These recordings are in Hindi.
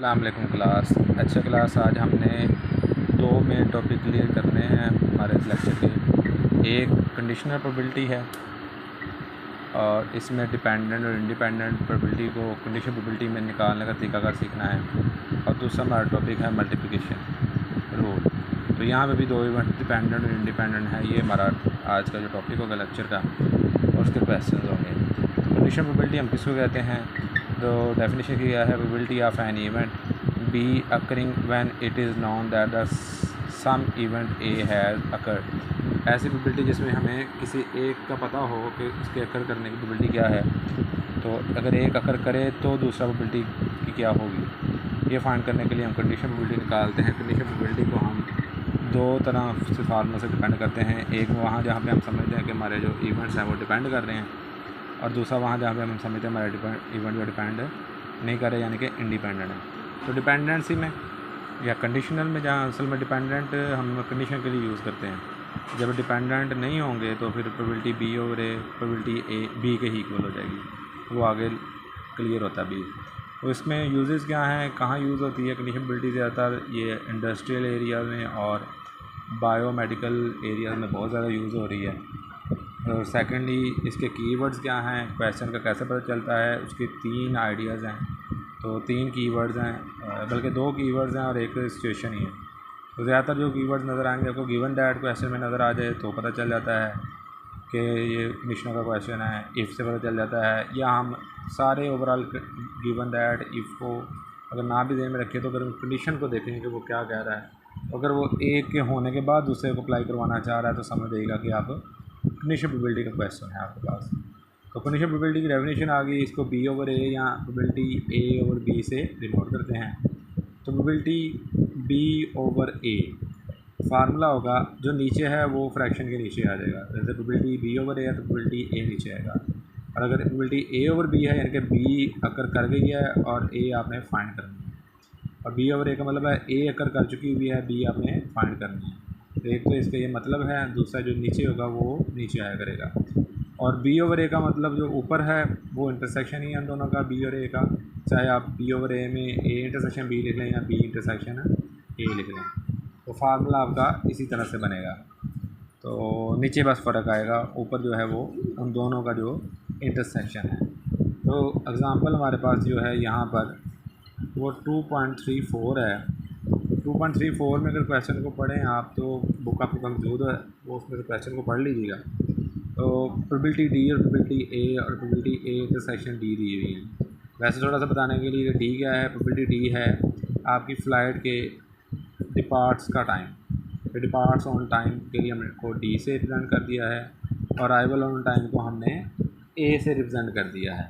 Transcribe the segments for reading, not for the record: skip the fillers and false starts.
अस्सलाम वालेकुम क्लास। अच्छा क्लास, आज हमने दो मेन टॉपिक क्लियर करने हैं हमारे लेक्चर के। एक कंडीशनल प्रोबेबिलिटी है और इसमें डिपेंडेंट और इंडिपेंडेंट प्रोबेबिलिटी को कंडीशनल प्रोबेबिलिटी में निकालने का तरीकाकार सीखना है। और दूसरा हमारा टॉपिक है मल्टीप्लिकेशन रूल। तो यहाँ पे भी दो इवेंट डिपेंडेंट और इंडिपेंडेंट है। ये हमारा आज का जो टॉपिक होगा लेक्चर का और उसके क्वेश्चन होंगे। तो कंडीशनल प्रोबेबिलिटी हम किसको कहते हैं? तो डेफिनेशन किया है, probability of an event B occurring when it is known that the some event A has occurred. ऐसी प्रोबेबिलिटी जिसमें हमें किसी एक का पता हो कि उसके अकर करने की प्रोबेबिलिटी क्या है। तो अगर एक अकर करे तो दूसरा प्रोबेबिलिटी की क्या होगी, ये फाइंड करने के लिए हम कंडीशन प्रोबेबिलिटी निकालते हैं। कंडीशन प्रोबेबिलिटी को हम दो तरह से फार्मूला से डिपेंड करते हैं। एक वहाँ जहाँ पे हम समझते हैं कि हमारे जो इवेंट्स हैं वो डिपेंड कर रहे हैं, और दूसरा वहाँ जहाँ पे हम समझते हैं हमारे इवेंट जो डिपेंड नहीं कर रहे, यानी कि इंडिपेंडेंट है। तो डिपेंडेंसी में या कंडीशनल में जहाँ असल में डिपेंडेंट हम कंडीशन के लिए यूज़ करते हैं, जब डिपेंडेंट नहीं होंगे तो फिर probability B over A probability A B के ही इक्वल हो जाएगी। वो आगे क्लियर होता है बी। तो इसमें यूजेस क्या हैं, कहाँ यूज़ होती है कंडीशन प्रोबेबिलिटी? ज़्यादातर ये इंडस्ट्रियल एरिया में और बायोमेडिकल एरिया में बहुत ज़्यादा यूज़ हो रही है। और सेकेंडली इसके कीवर्ड्स क्या हैं, क्वेश्चन का कैसे पता चलता है, उसके तीन आइडियाज़ हैं। तो तीन कीवर्ड्स हैं, बल्कि दो कीवर्ड्स हैं और एक सिचुएशन ही है। तो ज़्यादातर जो कीवर्ड्स नज़र आएंगे आपको गिवन दैट क्वेश्चन में नज़र आ जाए तो पता चल जाता है कि ये कंडीशनल का क्वेश्चन है। इफ़ से पता चल जाता है, या हम सारे ओवरऑल गिवन दैट इफ़ को अगर ना भी ध्यान में रखें तो अगर कंडीशन को देखेंगे कि वो क्या कह रहा है, अगर वो एक के होने के बाद दूसरे को अप्लाई करवाना चाह रहा है तो समझ जाइएगा कि आप कंडीशनल प्रोबेबिलिटी का क्वेश्चन है आपके पास। तो कंडीशनल प्रोबेबिलिटी की डेफिनेशन आ गई। इसको बी ओवर ए या प्रोबेबिलिटी ए ओवर बी से डिनोट करते हैं। तो प्रोबेबिलिटी बी ओवर ए फार्मूला होगा, जो नीचे है वो फ्रैक्शन के नीचे आ जाएगा। जैसे प्रोबेबिलिटी बी ओवर ए है तो प्रोबेबिलिटी ए नीचे आएगा। और अगर प्रोबेबिलिटी ए ओवर बी है, यानी कि बी अकर कर गई है और ए आपने फाइंड करनी है। और बी ओवर ए का मतलब है ए अकर कर चुकी हुई है, बी आपने फाइंड करनी है। तो एक तो इसका ये मतलब है, दूसरा जो नीचे होगा वो नीचे आया करेगा। और बी ओवर ए का मतलब जो ऊपर है वो इंटरसेक्शन ही है दोनों का, बी और ए का। चाहे आप बी ओवर ए में ए इंटरसेक्शन बी लिख लें या बी इंटरसेक्शन ए लिख लें, तो फार्मूला आपका इसी तरह से बनेगा। तो नीचे बस फ़र्क आएगा, ऊपर जो है वो उन दोनों का जो इंटरसेक्शन है। तो एग्ज़ाम्पल हमारे पास जो है यहाँ पर वो 2.34 है। 2.34 में अगर क्वेश्चन को पढ़ें आप तो बुक आपको मौजूद है, वो उसमें से क्वेश्चन को पढ़ लीजिएगा। तो प्रोबेबिलिटी डी और प्रोबेबिलिटी ए और प्रोबेबिलिटी ए इंटरसेक्शन डी दी हुई है। वैसे थोड़ा सा बताने के लिए डी क्या है, प्रोबेबिलिटी डी है आपकी फ़्लाइट के डिपार्ट्स का टाइम। तो डिपार्ट्स ऑन टाइम के लिए हमने को डी से रिप्रेजेंट कर दिया है, और अराइवल ऑन टाइम को हमने ए से रिप्रेजेंट कर दिया है।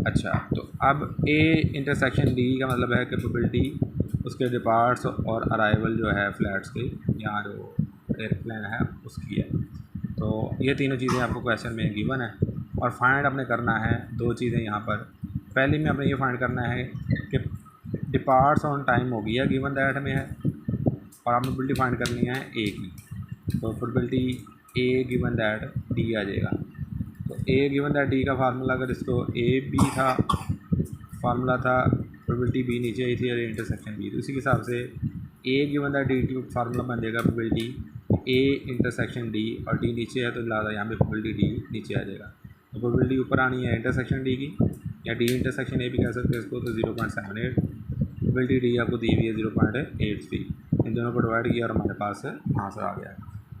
अच्छा, तो अब ए इंटरसेक्शन डी का मतलब है कि प्रोबेबिलिटी उसके डिपार्ट्स और अराइवल जो है फ़्लाइट्स की, यहाँ जो एयरप्लेन है उसकी है। तो ये तीनों चीज़ें आपको क्वेश्चन में गिवन है, और फाइंड आपने करना है दो चीज़ें यहाँ पर। पहली में आपने ये फाइंड करना है कि डिपार्ट्स ऑन टाइम हो गया गिवन दैट में है, और आपने प्रोबेबिलिटी फाइंड करनी है ए की। तो probability A given that D आ जाएगा। तो ए गिवन दैट डी का फार्मूला, अगर इसको ए बी था फार्मूला था, प्रोबेबिलिटी बी नीचे आई थी और इंटरसेक्शन बी, तो उसी के हिसाब से ए गिवन दैट डी की फार्मूला बन जाएगा प्रोबेबिलिटी ए इंटरसेक्शन डी, और डी नीचे है तो लिहाजा यहाँ पे प्रोबेबिलिटी डी नीचे आ जाएगा। तो प्रोबेबिलिटी ऊपर आनी है इंटरसेक्शन डी की, या डी इंटरसेक्शन ए भी कह सकते हैं इसको। तो 0.78 प्रोबेबिलिटी डी आपको दी हुई है 0.83। इन दोनों को डिवाइड किया और हमारे पास आंसर आ गया।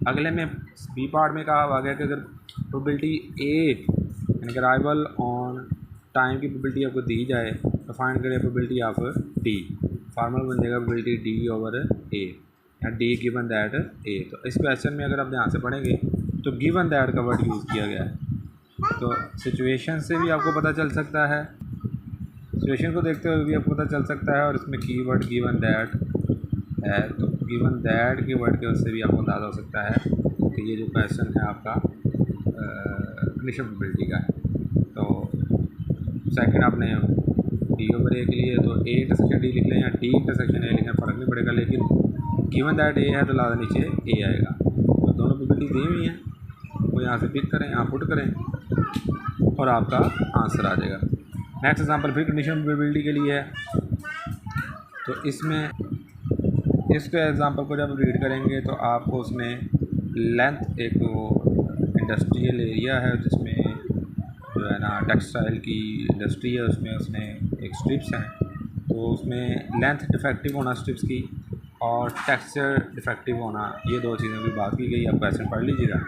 अगले में बी पार्ट में कहा आ गया कि अगर प्रोबेबिलिटी ए यानी कि अराइवल ऑन टाइम की प्रोबेबिलिटी आपको दी जाए तो फाइंड करें प्रोबेबिलिटी ऑफ डी। फार्मूला बन जाएगा प्रोबेबिलिटी डी ओवर ए, या डी गिवन दैट ए। तो इस क्वेश्चन में अगर आप ध्यान से पढ़ेंगे तो गिवन दैट का वर्ड यूज़ किया गया है। तो सिचुएशन से भी आपको पता चल सकता है, सिचुएशन को देखते हुए भी आपको पता चल सकता है, और इसमें कीवर्ड गिवन दैट है तो गिवन दैट के वर्ड के वजह से भी आपको अंदाज़ा हो सकता है कि ये जो क्वेश्चन है आपका कंडीशनल प्रोबेबिलिटी का है। तो सेकंड आपने डी ओवर ए के लिए तो ए इंटरसेक्शन डी लिख लें या डी इंटरसेक्शन ए लिखें, फ़र्क नहीं पड़ेगा, लेकिन गिवन दैट ए है तो लादा नीचे ए आएगा। तो दोनों प्रोबेबिलिटी दी हुई हैं, वो यहाँ से पिक करें, यहाँ पुट करें और आपका आंसर आ जाएगा। नेक्स्ट एग्जांपल फिर कंडीशनल प्रोबेबिलिटी के लिए है। तो इसमें इसके एग्जांपल को जब रीड करेंगे तो आपको उसमें लेंथ, एक इंडस्ट्रियल एरिया है जिसमें जो है ना टेक्सटाइल की इंडस्ट्री है, उसमें उसने एक स्ट्रिप्स हैं, तो उसमें लेंथ डिफेक्टिव होना स्ट्रिप्स की और टेक्सचर डिफेक्टिव होना, ये दो चीज़ें भी बात की गई। आप क्वेश्चन पढ़ लीजिएगा,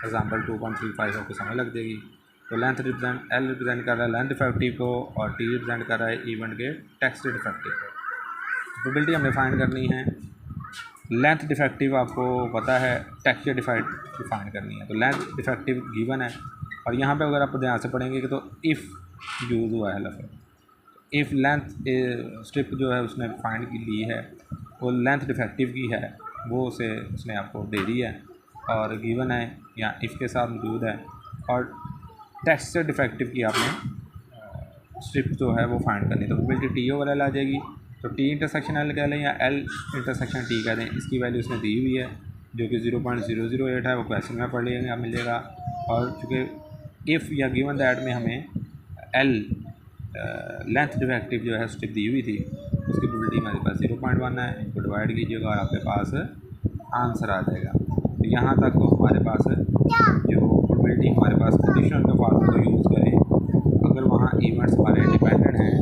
एग्जांपल 2.35 आपको समझ लग जाएगी। तो लेंथ रिप्रेजेंट, एल रिप्रेजेंट कर रहा है लेंथ डिफेक्टिव को और टी रिप्रेजेंट कर रहा है इवेंट के टेक्सचर डिफेक्टिव को। प्रोबेबिलिटी हमें फाइंड करनी है। लेंथ डिफेक्टिव आपको पता है, टेक्सचर डिफेक्टिव फाइंड करनी है। तो लेंथ डिफेक्टिव गिवन है और यहाँ पे अगर आप ध्यान से पढ़ेंगे कि तो इफ़ यूज़ हुआ है लफ्ज़। इफ़ लेंथ स्ट्रिप जो है उसने फाइंड की ली है, वो लेंथ डिफेक्टिव की है, वो उसे उसने आपको दे दी है और गिवन है या इफ़ के साथ मौजूद है। और टेक्सचर डिफेक्टिव की आपने स्ट्रिप जो है वो फाइंड करनी। तो प्रोबेबिलिटी टी ओवर एल आ जाएगी। तो टी इंटरसेक्शन एल कह लें या एल इंटरसेक्शन टी कह दें, इसकी वैल्यू उसने दी हुई है जो कि 0.008 है, वो क्वेश्चन में पढ़ लेंगे, मिलेगा। और चूँकि इफ़ या गिवन दैट में हमें एल लेंथ डिफेक्टिव जो है स्ट्रिप दी हुई थी, उसकी प्रोबेबिलिटी हमारे पास 0.1 है। इनको डिवाइड कीजिएगा और आपके पास आंसर आ जाएगा। तो यहाँ तक तो हमारे पास जो प्रोबेबिलिटी हमारे पास कंडीशनल के फार्मूले को यूज़ करें, अगर वहाँ इवेंट्स हमारे इंडिपेंडेंट हैं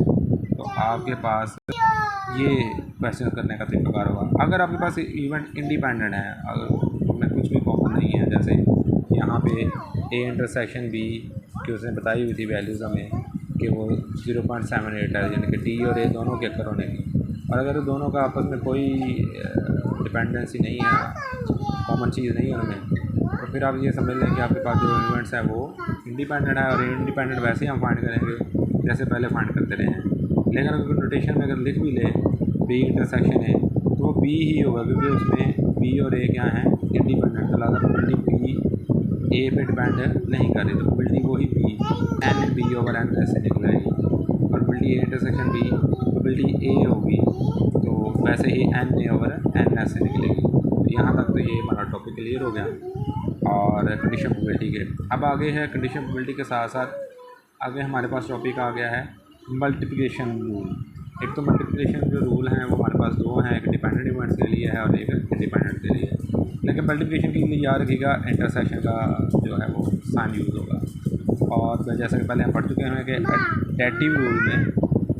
तो आपके पास ये क्वेश्चन करने का तरीकाकार होगा। अगर आपके पास इवेंट इंडिपेंडेंट है, अगर उनमें कुछ भी कॉमन नहीं है, जैसे यहाँ पे ए इंटरसेक्शन बी की उसने बताई हुई थी वैल्यूज़ हमें कि वो 0.78 है, यानी कि टी और ए दोनों के अक्कर होने की, और अगर दोनों का आपस में कोई डिपेंडेंसी नहीं है, कॉमन चीज़ नहीं है उनमें, तो फिर आप ये समझ लें कि आपके पास जो इवेंट्स हैं वो इंडिपेंडेंट है। और इंडिपेंडेंट वैसे ही हम फाइंड करेंगे जैसे पहले फाइंड करते रहे हैं। लेकिन अगर नोटेशन में अगर लिख भी ले बी इंटरसेक्शन है तो वो बी ही होगा, क्योंकि उसमें बी और ए क्या हैं इंडिपेंडेंट। तो लादा प्रोबेबिलिटी बी ए पे डिपेंड नहीं कर रही, तो प्रोबेबिलिटी वही B N B over N ऐसे निकलेगी। और probability A intersection B, probability A होगी तो वैसे ही एन ए ओवर एन ऐसे निकलेगी। तो यहाँ तक तो ये हमारा टॉपिक क्लियर हो गया और कंडीशन प्रोबेबिलिटी के। अब आगे है कंडीशन प्रोबेबिलिटी के साथ साथ आगे हमारे पास टॉपिक आ गया है मल्टीप्लिकेशन रूल। एक तो मल्टीप्लिकेशन जो रूल हैं वो हमारे पास दो हैं, एक डिपेंडेंट इवेंट्स के लिए है और एक इंडिपेंडेंट के लिए। लेकिन मल्टीप्लिकेशन के लिए याद रखिएगा इंटरसेक्शन का जो है वो साइन यूज़ होगा। और जैसे कि पहले हम पढ़ चुके हैं कि एडिटिव रूल में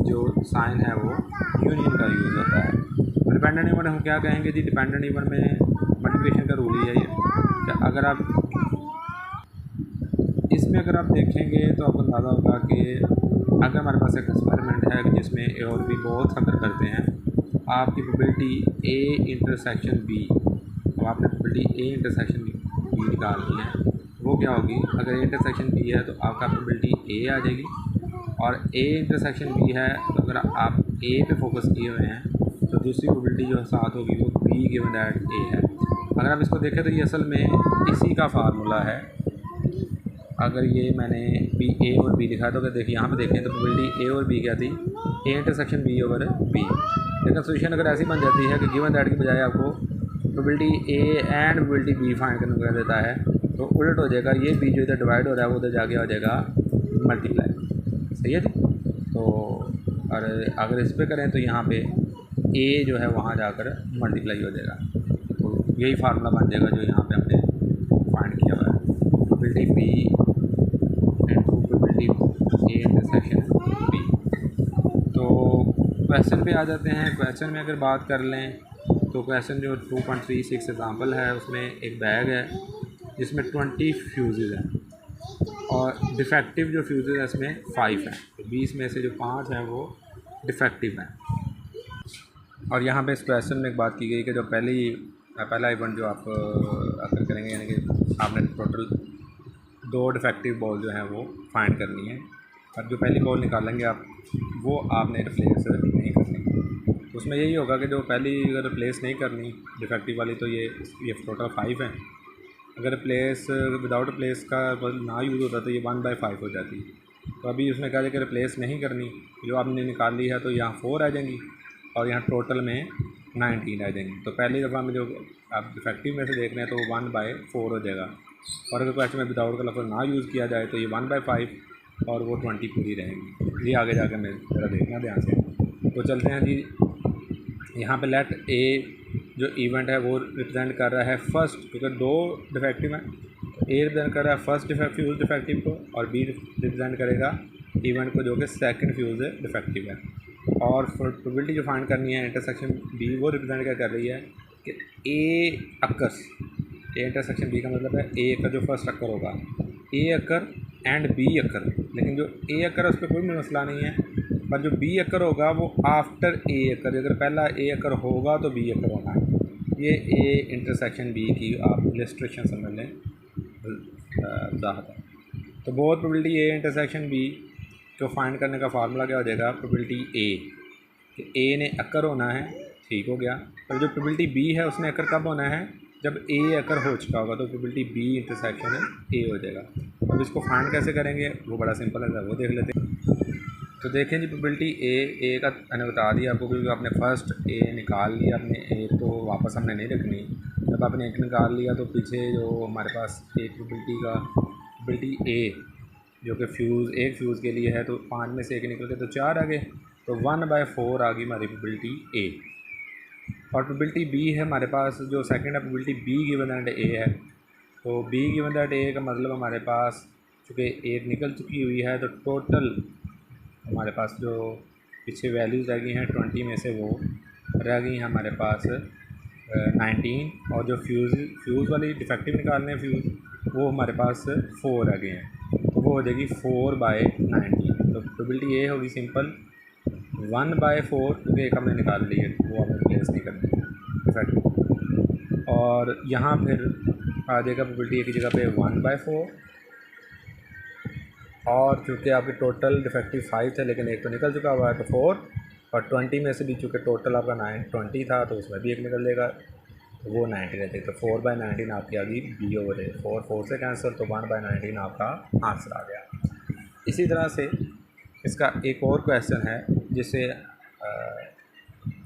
जो साइन है वो यूनियन का यूज़ होता है। डिपेंडेंट इवेंट हम क्या कहेंगे जी, डिपेंडेंट इवेंट में मल्टीप्लिकेशन का रूल ही है ये। अगर आप इसमें अगर आप देखेंगे तो आपको अंदाज़ा होगा कि अगर हमारे पास एक एक्सपेरिमेंट है जिसमें ए और बी बहुत अगर करते हैं, आपकी प्रोबेबिलिटी ए इंटरसेक्शन बी, तो आपने प्रोबेबिलिटी ए इंटरसेक्शन बी निकालनी है। वो क्या होगी, अगर ए इंटरसेक्शन बी है तो आपका प्रोबेबिलिटी ए आ जाएगी, और ए इंटरसेक्शन बी है तो अगर आप ए पे फोकस किए हुए हैं तो दूसरी प्रोबेबिलिटी जो साथ होगी वो बी गिवन दैट ए है। अगर आप इसको देखें तो ये असल में इसी का फार्मूला है। अगर ये मैंने बी ए और बी लिखा है तो अगर देखिए यहाँ पे देखें तो प्रोबेबिलिटी ए और बी क्या थी, A intersection B over B. लेकिन सोल्यूशन अगर ऐसी बन जाती है कि गिवन दैट की बजाय आपको probability A and probability B find करने को कह देता है, तो उलट हो जाएगा, ये बी जो इधर डिवाइड हो रहा है वो उधर जाके हो जाएगा मल्टीप्लाई। सही है जी। तो और अगर इस पर करें तो यहाँ पे ए जो है वहाँ जाकर मल्टीप्लाई हो जाएगा। तो यही फार्मूला बन जाएगा जो यहाँ पे हमने फाइंड किया हुआ है, probability B into probability A intersection B. तो क्वेश्चन पे आ जाते हैं। क्वेश्चन में अगर बात कर लें तो क्वेश्चन जो 2.36 एग्जाम्पल है उसमें एक बैग है जिसमें 20 फ्यूज़ हैं और डिफेक्टिव जो फ्यूज़ है इसमें 5 हैं। तो 20 में से जो 5 हैं वो डिफेक्टिव हैं। और यहाँ पे इस क्वेश्चन में एक बात की गई कि जो पहला इवेंट जो आप अगर करेंगे, यानी कि आपने टोटल 2 डिफेक्टिव बॉल जो हैं वो फाइंड करनी है, और जो पहली बॉल निकालेंगे आप वो आपने रिप्लेस नहीं करनी। तो उसमें यही होगा कि जो पहली अगर रिप्लेस नहीं करनी डिफेक्टिव वाली तो ये टोटल 5 हैं। अगर रिप्लेस विदाउट रिप्लेस का ना यूज़ होता तो ये 1/5 हो जाती। तो अभी उसमें कहा जाए कि रिप्लेस नहीं करनी, जो आपने निकाल ली है तो यहाँ 4 आ जाएंगी और यहाँ टोटल में 19 आ जाएंगी। तो पहली दफ़ा में जो आप डिफेक्टिव में से देख रहे हैं तो वो 1/4 हो जाएगा। और अगर क्वेश्चन में विदाउट का लफ्ज़ ना यूज़ किया जाए तो ये 1/5 और वो 20 पूरी रहेंगी। ये आगे जाकर मैं ज़रा देखना ध्यान से। तो चलते हैं जी, यहाँ पे लेट ए जो इवेंट है वो रिप्रेजेंट कर रहा है फर्स्ट, क्योंकि दो डिफेक्टिव हैं। ए रिप्रेजेंट कर रहा है फर्स्ट फ्यूज़ डिफेक्टिव को, और बी रिप्रेजेंट करेगा इवेंट को जो कि सेकंड फ्यूज़ डिफेक्टिव है। और प्रोबेबिलिटी जो फाइंड करनी है इंटरसेक्शन बी, वो रिप्रेजेंट क्या कर रही है कि ए अकर्स, ए इंटरसेक्शन बी का मतलब है ए का जो फर्स्ट अकर होगा, ए अकर एंड बी अकर। लेकिन जो ए अकर है उस पर कोई मसला नहीं है, पर जो बी अकर होगा वो आफ्टर ए अकर। अगर पहला ए अकर होगा तो बी अकर होना है। ये ए इंटरसेक्शन बी की आप इलस्ट्रेशन समझ लें, वजाहत है। तो बहुत प्रोबेबिलिटी ए इंटरसेक्शन बी को फाइंड करने का फार्मूला क्या हो जाएगा, प्रोबेबिलिटी ए कि ए ने अकर होना है, ठीक हो गया। और जो प्रोबेबिलिटी बी है उसने अकर कब होना है, जब ए अकर हो चुका होगा, तो प्रोबेबिलिटी बी इंटरसेक्शन ए हो जाएगा। अब इसको फाइंड कैसे करेंगे, वो बड़ा सिंपल है, वो देख लेते हैं। तो देखें जी, प्रोबेबिलिटी ए का मैंने बता दिया आपको, क्योंकि आपने फर्स्ट ए निकाल लिया, आपने ए तो वापस हमने नहीं रखनी। जब आपने एक निकाल लिया तो पीछे जो हमारे पास एक प्रोबेबिलिटी ए जो कि एक फ्यूज़ के लिए है, तो 5 में से एक निकल के तो 4 आ गए, तो 1/4 आ गई हमारी प्रोबेबिलिटी ए। और प्रोबेबिलिटी बी है हमारे पास, जो सेकंड है प्रोबेबिलिटी बी गिवन दैट ए है। तो बी गिवन दैट ए का मतलब हमारे पास चूँकि एक निकल चुकी हुई है, तो टोटल हमारे पास जो पीछे वैल्यूज़ रह गई हैं 20 में से वो रह गई हैं हमारे पास 19, और जो फ्यूज़ वाली डिफेक्टिव निकालने फ्यूज़ वो हमारे पास 4 रह गए हैं, तो वो हो जाएगी 4/19। तो प्रोबेबिलिटी ये होगी सिंपल 1/4, क्योंकि एक हमने निकाल ली है, वो हमें प्लेस नहीं करनी डिफेक्टिव। और यहाँ फिर आ जाएगा प्रोबेबिलिटी ए की जगह पे 1/4, और चूँकि आपके टोटल डिफेक्टिव 5 थे, लेकिन एक तो निकल चुका हुआ है तो 4, और 20 में से भी चूँकि टोटल आपका 20 था, तो उसमें भी एक निकल लेगा, तो वो 90 रहते। तो 4/19 आपकी आ गई बी/ए। 4 से कैंसिल, तो 1/19 आपका आंसर आ गया। इसी तरह से इसका एक और क्वेश्चन है जिसे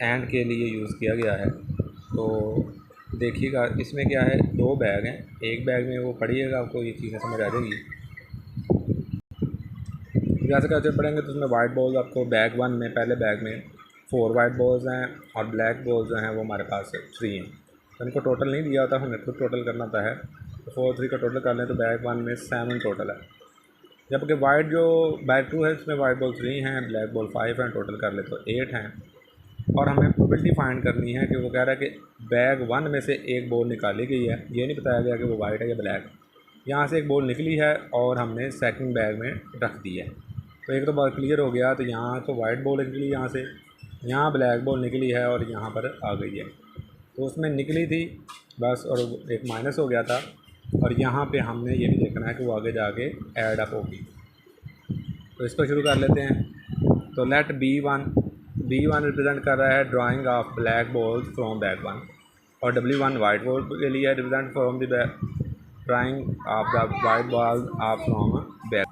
एंड के लिए यूज़ किया गया है। तो देखिएगा, इसमें क्या है, 2 बैग हैं, एक बैग में वो पढ़िएगा, आपको ये चीज़ें समझ आ जाएगी। जैसे कैसे पढ़ेंगे तो उसमें वाइट बॉल्स आपको बैग 1 में, पहले बैग में 4 वाइट बॉल्स हैं, और ब्लैक बॉल्स जो हैं वो हमारे पास 3 हैं। तो इनको टोटल नहीं दिया होता, हमें खुद टोटल करना होता है। तो 4 3 का टोटल कर लें तो बैग 1 में 7 टोटल है, जबकि वाइट जो बैग 2 है उसमें वाइट बॉल 3 हैं, ब्लैक बॉल 5 हैं, टोटल कर ले तो 8 हैं। और हमें प्रोबेबिलिटी फाइंड करनी है कि वो कह रहा है कि बैग 1 में से एक बॉल निकाली गई है, ये नहीं बताया गया कि वो वाइट है या ब्लैक। यहाँ से एक बॉल निकली है और हमने सेकंड बैग में रख दी है, तो एक तो बात क्लियर हो गया। तो यहाँ तो वाइट बॉल निकली, यहाँ से यहाँ ब्लैक बॉल निकली है और यहाँ पर आ गई है, तो उसमें निकली थी बस, और एक माइनस हो गया था। और यहाँ पे हमने ये भी देखना है कि वो आगे जाके ऐड अप होगी। तो इसको शुरू कर लेते हैं। तो लेट बी1 रिप्रेजेंट कर रहा है drying of black balls from bag 1, और W1 वाइट बॉल के लिए represent from the drying of the white ball of from bag.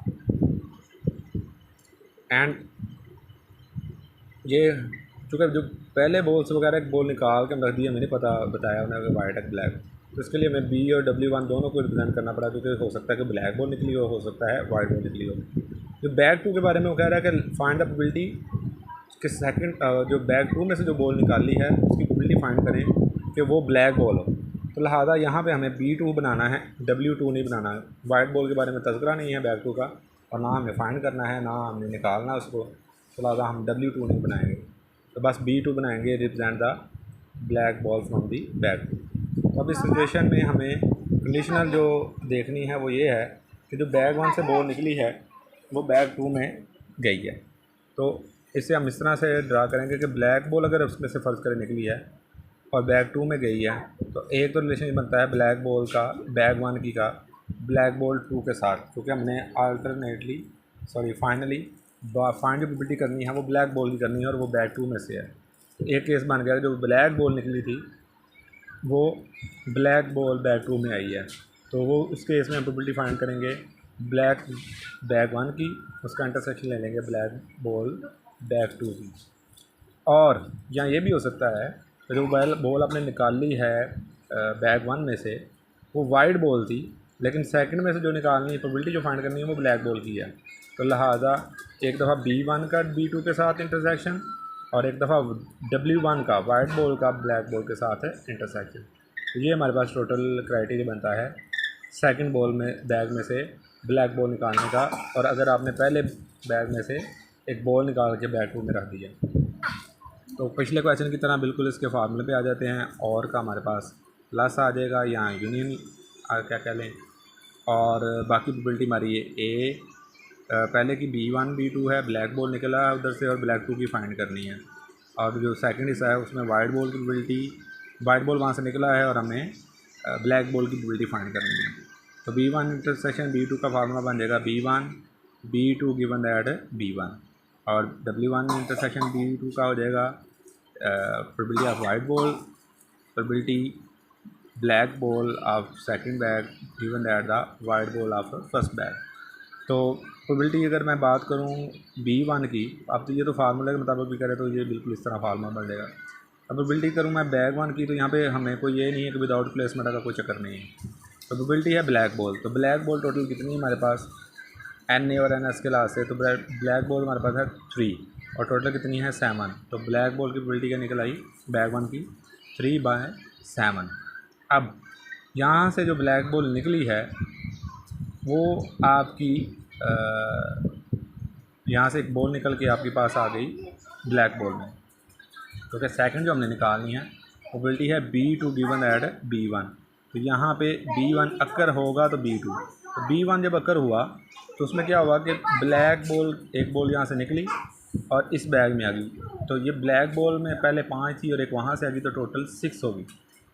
And ये चूँकि जो पहले बॉल्स वगैरह एक बॉल निकाल के रख दिया, मैंने बताया उन्हें कि वाइट है ब्लैक, तो इसके लिए हमें बी और W1 दोनों को रिप्रेजेंट करना पड़ा, क्योंकि हो सकता है कि ब्लैक बॉल निकली हो सकता है वाइट बॉल निकली हो। जो बैग 2 के बारे में वो कह रहा है कि फाइंड द प्रोबेबिलिटी कि सेकंड जो बैग 2 में से जो बॉल निकाली है उसकी प्रोबेबिलिटी फाइंड करें कि वो ब्लैक बॉल हो। तो लिहाजा यहाँ पे हमें B2 बनाना है, W2 नहीं बनाना है। वाइट बॉल के बारे में तज़किरा नहीं है बैग 2 का, और ना हमें फाइंड करना है, ना हमने निकालना है उसको, तो लिहाजा हम W2 नहीं बनाएंगे, तो बस B2 बनाएंगे, represent the black ball from the bag 2। तो अब इस सिचुएशन में हमें कंडीशनल जो देखनी है वो ये है कि जो बैग 1 से बॉल निकली है वो बैग 2 में गई है। तो इससे हम इस तरह से ड्रा करेंगे कि ब्लैक बॉल अगर उसमें से फ़र्ज़ करें निकली है और बैग 2 में गई है, तो एक तो रिलेशन बनता है ब्लैक बॉल का बैग 1 की का ब्लैक बॉल 2 के साथ, क्योंकि हमने फाइनली फाइंड जो प्रोबेबिलिटी करनी है वो ब्लैक बॉल की करनी है, और वो बैग 2 में से है। तो एक केस बन गया, जो ब्लैक बॉल निकली थी वो ब्लैक बॉल बैग 2 में आई है, तो वो उस केस में हम प्रोबेबिलिटी फाइंड करेंगे ब्लैक बैग 1 की, उसका इंटरसेक्शन ले लेंगे ब्लैक बॉल बैग 2 की। और यहाँ ये भी हो सकता है कि जो बॉल आपने निकाल ली है बैग 1 में से वो वाइट बॉल थी, लेकिन सेकंड में से जो निकालनी है प्रोबेबिलिटी जो फाइंड करनी है वो ब्लैक बॉल की है। तो लिहाजा एक दफ़ा B1 का B2 के साथ इंटरसेक्शन और एक दफ़ा W1 का वाइट बॉल का ब्लैक बॉल के साथ है इंटरसेक्शन। तो ये हमारे पास टोटल क्राइटेरिया बनता है सेकंड बॉल में बैग में से ब्लैक बॉल निकालने का। और अगर आपने पहले बैग में से एक बॉल निकाल के बैग में रख दिया तो पिछले क्वेश्चन की तरह बिल्कुल इसके फार्मूले पे आ जाते हैं। और का हमारे पास प्लस आ जाएगा या यूनियन क्या कह लें। और बाकी प्रोबेबिलिटी हमारी ए पहले की B1 B2 है, ब्लैक बॉल निकला है उधर से और ब्लैक 2 की फाइंड करनी है। और जो सेकंड हिस्सा है उसमें वाइट बॉल की प्रोबेबिलिटी, वाइट बॉल वहाँ से निकला है और हमें ब्लैक बॉल की प्रोबेबिलिटी फाइंड करनी है। तो B1 इंटरसेक्शन B2 का फार्मूला बन जाएगा B1 B2 given that B1 और W1 इंटरसेक्शन B2 का हो जाएगा probability of white ball, probability black ball of second bag given that the white ball of first bag. तो प्रोबेबिलिटी अगर मैं बात करूं B1 की, अब तो ये तो फार्मूले के मुताबिक भी करें तो ये बिल्कुल इस तरह फार्मूला बन जाएगा। अब प्रोबेबिलिटी करूं मैं बैग 1 की तो यहाँ पे हमें कोई ये नहीं है कि विदाउट प्लेसमेंट का कोई चक्कर नहीं है। तो प्रोबेबिलिटी है ब्लैक बॉल, तो ब्लैक बॉल टोटल कितनी है हमारे पास NA और NS के लास्ट से, तो ब्लैक बॉल हमारे पास है 3 और टोटल कितनी है 7। तो ब्लैक बॉल की प्रोबेबिलिटी क्या निकल आई बैग 1 की 3/7। अब यहाँ से जो ब्लैक बॉल निकली है वो आपकी यहाँ से एक बॉल निकल के आपके पास आ गई ब्लैक बॉल में। तो क्या सेकंड जो हमने निकालनी है प्रोबेबिलिटी है B2 गिवन एट B1। तो यहाँ पे B1 अक्कर होगा तो B2, तो B1 जब अक्कर हुआ तो उसमें क्या हुआ कि ब्लैक बॉल एक बॉल यहाँ से निकली और इस बैग में आ गई। तो ये ब्लैक बॉल में पहले 5 थी और एक वहाँ से आ गई तो टोटल 6 होगी।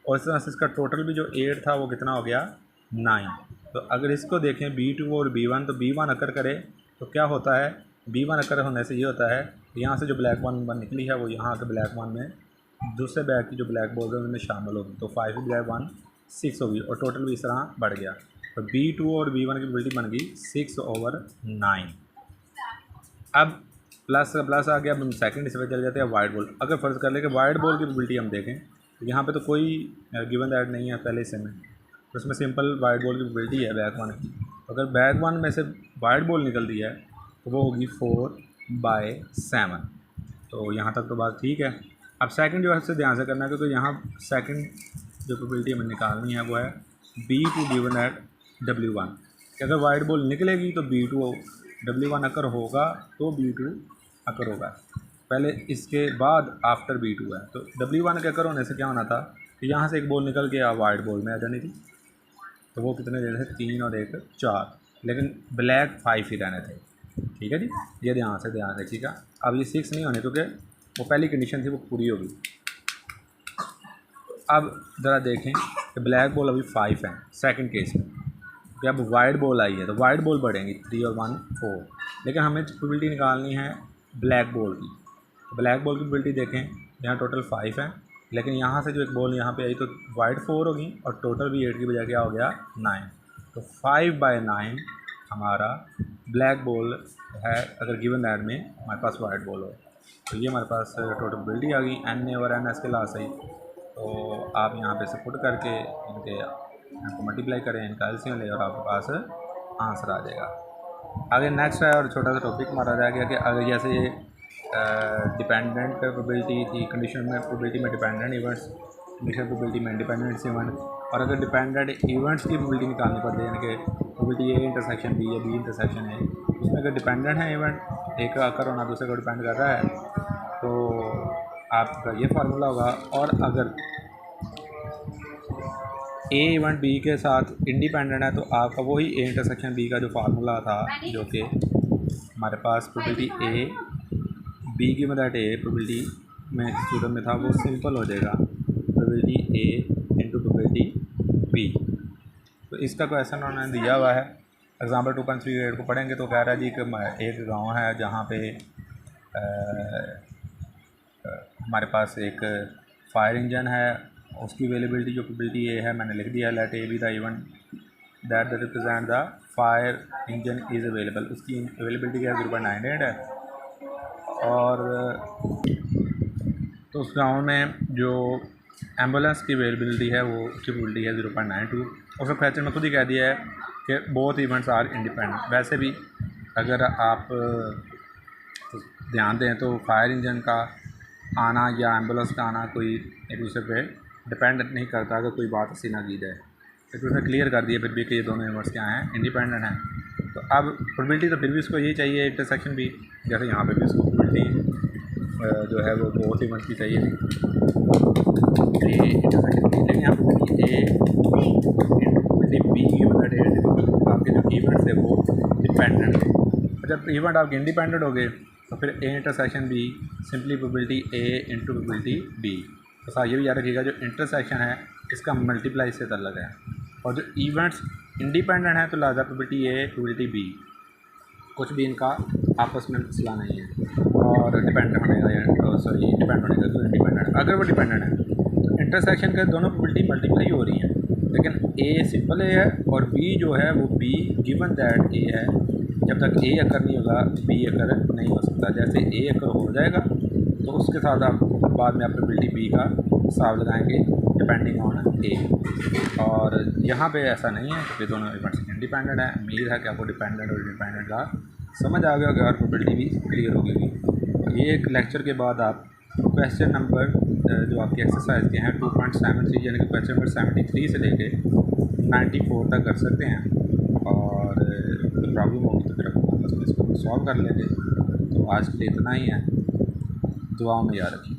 और इस तरह से इसका टोटल भी जो 8 था वो कितना हो गया 9। तो अगर इसको देखें B2 और B1 तो B1 अकर करे तो क्या होता है B1 अकर होने से ये होता है यहाँ से जो ब्लैक वन निकली है वो यहाँ के ब्लैक वन में दूसरे बैग की जो ब्लैक बॉल है उनमें शामिल होगी। तो 5 ब्लैक 1 6 होगी और टोटल भी इस तरह बढ़ गया। तो B2 और B1 की प्रोबेबिलिटी बन गई 6/9। अब प्लस प्लस आ गया। अब हम सेकेंड हिस्से पे चले जाते हैं वाइट बॉल। अगर फ़र्ज़ कर ले कि वाइट बॉल की प्रोबेबिलिटी हम देखें तो यहाँ पे तो कोई गिवन दैट नहीं है पहले हिस्से में, तो उसमें सिंपल वाइट बॉल की प्रोबेबिलिटी है बैग 1 की। अगर बैग 1 में से वाइट बॉल निकलती है तो वो होगी 4/7। तो यहाँ तक तो बात ठीक है। अब सेकंड जो है उससे ध्यान से करना है क्योंकि यहाँ सेकंड जो प्रोबेबिलिटी हमें निकालनी है वो है B2 गिवन एट W1 कि अगर वाइट बॉल निकलेगी तो B2 W1 अकर होगा तो B2 अकर होगा। पहले इसके बाद आफ्टर B2 है। तो W1 के अकर होने से क्या होना था कि यहाँ से एक बॉल निकल के वाइट बॉल में आ जानी थी। तो वो कितने देने थे 3 और 1 4, लेकिन ब्लैक 5 ही रहने थे। ठीक है जी, ये ध्यान से ध्यान रखिएगा। अब ये 6 नहीं होने क्योंकि वो पहली कंडीशन थी वो पूरी होगी। अब ज़रा देखें कि ब्लैक बॉल अभी 5 है सेकंड केस में, कि अब वाइट बॉल आई है तो वाइट बॉल बढ़ेंगी 3 और 1 4, लेकिन हमें प्रोबेबिलिटी निकालनी है ब्लैक बॉल की। तो ब्लैक बॉल की प्रोबेबिलिटी देखें यहाँ टोटल 5 है, लेकिन यहाँ से जो एक बॉल यहाँ पे आई तो वाइट 4 होगी और टोटल भी 8 की बजाय क्या हो गया 9। तो 5/9 हमारा ब्लैक बॉल है अगर गिवन दैट में हमारे पास वाइट बॉल हो। तो ये हमारे पास टोटल प्रोबेबिलिटी आ गई NA और NS के लास्ट आई। तो आप यहाँ पे से पुट करके इनको मल्टीप्लाई करें, इनका एलसीएम लें और आपके पास आंसर आ जाएगा। आगे नेक्स्ट है और छोटा सा टॉपिक हमारा रह गया कि अगर जैसे ये डिपेंडेंट प्रोबेबिलिटी थी कंडीशन में प्रोबेबिलिटी में डिपेंडेंट इवेंट्स, कंडीशन प्रोबेबिलिटी में इंडिपेंडेंट इवेंट, और अगर डिपेंडेंट इवेंट्स की प्रोबेबिलिटी निकालनी पड़ती है यानी कि प्रोबेबिलिटी A इंटरसेक्शन B या B इंटरसेक्शन है, उसमें अगर डिपेंडेंट है इवेंट एक का अकर होना दूसरे को डिपेंड कर रहा है तो आपका ये फार्मूला होगा। और अगर A इवेंट B के साथ इंडिपेंडेंट है तो आपका वही A इंटरसेक्शन B का जो फार्मूला था जो कि हमारे पास प्रोबेबिलिटी A B की मदद A प्रोबेबिलिटी में स्टूडेंट में था वो सिंपल हो जाएगा probability A into probability B। तो इसका क्वेश्चन उन्होंने दिया हुआ है एग्जाम्पल 2.38 को पढ़ेंगे तो कह रहा है जी कि एक गांव है जहाँ पे हमारे पास एक फायर इंजन है, उसकी अवेलेबिलिटी जो प्रोबेबिलिटी A है मैंने लिख दिया है let A be the event that represent the fire engine is available. उसकी अवेलेबिलिटी क्या 0.98 है। और तो उस गांव में जो एम्बुलेंस की अवेलेबिलिटी है वो उसकी प्रोबेबिलिटी है 0.92। उसका क्वेश्चन में खुद ही कह दिया है कि बोथ इवेंट्स आर इंडिपेंडेंट। वैसे भी अगर आप ध्यान दें तो फायर इंजन का आना या एम्बुलेंस का आना कोई एक दूसरे पे डिपेंड नहीं करता अगर कोई बात ऐसी ना की जाए। तो उसने क्लियर कर दिया फिर भी कि ये दोनों यूनिवर्स क्या हैं, इंडिपेंडेंट हैं। तो अब प्रोबेबिलिटी तो फिर भी इसको यही चाहिए, इंटरसेक्शन भी, जैसे यहाँ पे भी इसको प्रोबेबिलिटी जो है वो बहुत इवेंट्स की चाहिए थी, ए इंटरसेक्शन की। लेकिन यहाँ प्रोबेबिलिटी ए प्रोबेबिलिटी बी आपके जो इवेंट्स है वो डिपेंडेंट है। जब इवेंट आपके इंडिपेंडेंट हो गए तो फिर A intersection B simply probability A into probability B. तो साथ ये भी याद रखिएगा जो इंटरसेक्शन है इसका मल्टीप्लाई इससे अलग है, और जो इवेंट्स इंडिपेंडेंट हैं तो लिहाजा प्रोबेबिलिटी ए प्रोबेबिलिटी बी, कुछ भी इनका आपस में मसला नहीं है। और डिपेंड होने का सॉरी डिपेंड होने का तो इंडिपेंडेंट, अगर वो डिपेंडेंट है तो इंटरसेक्शन के दोनों प्रोबेबिलिटी मल्टीप्लाई हो रही हैं, लेकिन ए सिंपल ए है और बी जो है वो बी गिवन दैट ए है। जब तक ए अकर नहीं होगा बी अकर नहीं हो सकता। जैसे ए अकर हो जाएगा तो उसके साथ आप बाद में आप प्रोबेबिलिटी बी का हिसाब लगाएंगे डिपेंडिंग ऑन ए। और यहाँ पे ऐसा नहीं है क्योंकि दोनों इवेंट्स इंडिपेंडेंट है। उम्मीद है कि आपको डिपेंडेंट और इंडिपेंडेंट का समझ आ गया होगा और प्रोबेबिलिटी भी क्लियर हो गई। ये एक लेक्चर के बाद आप क्वेश्चन नंबर जो आपके एक्सरसाइज के हैं 2.73 यानी कि क्वेश्चन नंबर 73 से लेके 94 तक कर सकते हैं। और कोई प्रॉब्लम होगी तो फिर आप इसको सॉल्व कर लेंगे। तो आज के लिए इतना ही है, दुआओं में याद रखिए।